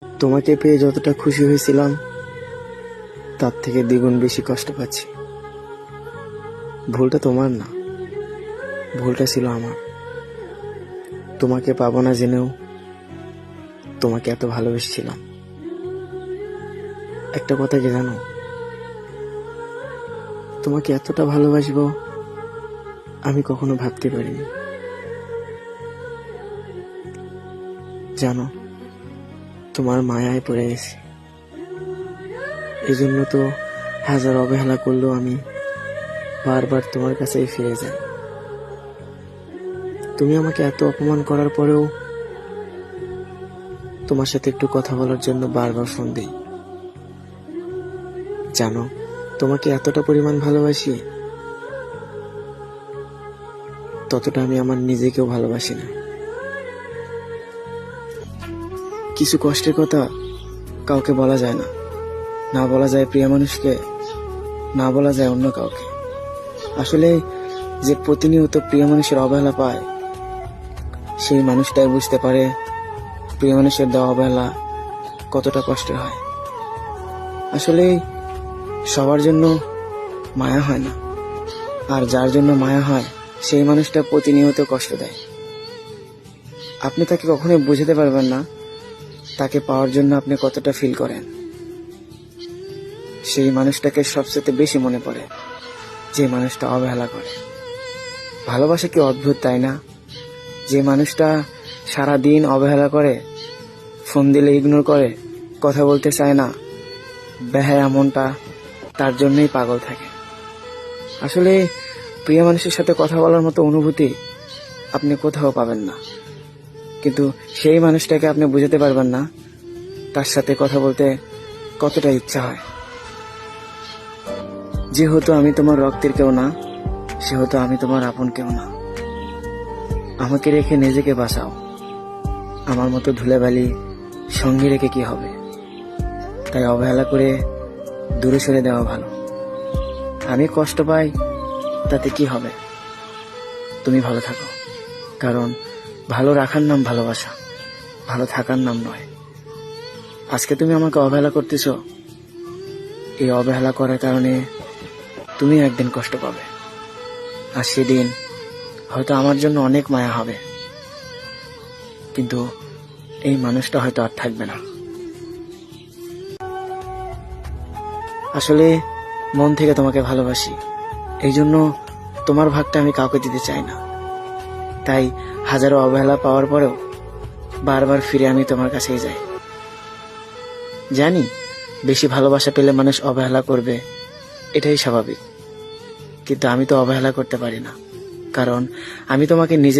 তোমাকে পেয়ে যতটা খুশি হয়েছিলাম তার থেকে দ্বিগুণ বেশি কষ্ট পাচ্ছি। ভুলটা তোমার না, ভুলটা ছিল আমার। তোমাকে পাবো না জেনেও তোমাকে এত ভালোবেসেছিলাম। একটা কথা কি জানো, তোমাকে এতটা ভালোবাসবো আমি কখনো ভাবতে পারিনি। জানো, তোমার মায়ায় পড়ে গেছি। এই জন্য তো হাজার অবহেলা করলেও আমি বারবার তোমার কাছেই ফিরে যাই। তুমি আমাকে এত অপমান করার পরেও তোমার সাথে একটু কথা বলার জন্য বারবার ফোন দিই। জানো, তোমাকে এতটা পরিমাণ ভালোবাসি, ততটা আমি আমার নিজেকেও ভালোবাসি না। কিছু কষ্টের কথা কাউকে বলা যায় না, না বলা যায় প্রিয় মানুষকে, না বলা যায় অন্য কাউকে। আসলে যে প্রতিনিয়ত প্রিয় মানুষের অবহেলা পায়, সেই মানুষটাই বুঝতে পারে প্রিয় মানুষের দেওয়া অবহেলা কতটা কষ্টের হয়। আসলে সবার জন্য মায়া হয় না, আর যার জন্য মায়া হয় সেই মানুষটা প্রতিনিয়ত কষ্ট দেয়। আপনি তাকে কখনোই বুঝতে পারবেন না তাকে পাওয়ার জন্য আপনি কতটা ফিল করেন। সেই মানুষটাকে সবচেয়ে বেশি মনে পড়ে যে মানুষটা অবহেলা করে। ভালোবাসা কি অদ্ভুত, তাই না? যে মানুষটা সারা দিন অবহেলা করে, ফোন দিলে ইগনোর করে, কথা বলতে চায় না, বেহায়া মনটা তার জন্যই পাগল থাকে। আসলে প্রিয় মানুষের সাথে কথা বলার মতো অনুভূতি আপনি কোথাও পাবেন না, কিন্তু সেই মানুষটাকে আপনি বুঝতে পারবেন না তার সাথে কথা বলতে কতটা ইচ্ছা হয়। যেহেতু আমি তোমার রক্তের কেউ না, সেহেতু আমি তোমার আপন কেউ না। আমাকে রেখে নিজেকে বাঁচাও। আমার মতো ধুলাবালি সঙ্গে রেখে কি হবে? তাই অবহেলা করে দূরে সরে দেওয়া ভালো। আমি কষ্ট পাই তাতে কি হবে? তুমি ভালো থাকো, কারণ ভালো রাখার নাম ভালোবাসা, ভালো থাকার নাম নয়। আজকে তুমি আমাকে অবহেলা করতেছো, এই অবহেলা করার কারণে তুমি একদিন কষ্ট পাবে, আর সেদিন হয়তো আমার জন্য অনেক মায়া হবে, কিন্তু এই মানুষটা হয়তো আর থাকবে না। আসলে মন থেকে তোমাকে ভালোবাসি, এই জন্য তোমার ভাগটা আমি কাউকে দিতে চাই না। তাই হাজারো অবহেলা পাওয়ার পরেও বারবার ফিরে আমি তোমার কাছেই যাই। জানি বেশি ভালোবাসা পেলে মানুষ অবহেলা করবে, এটাই স্বাভাবিক, কিন্তু আমি তো অবহেলা করতে পারি না, কারণ আমি তোমাকে নিজে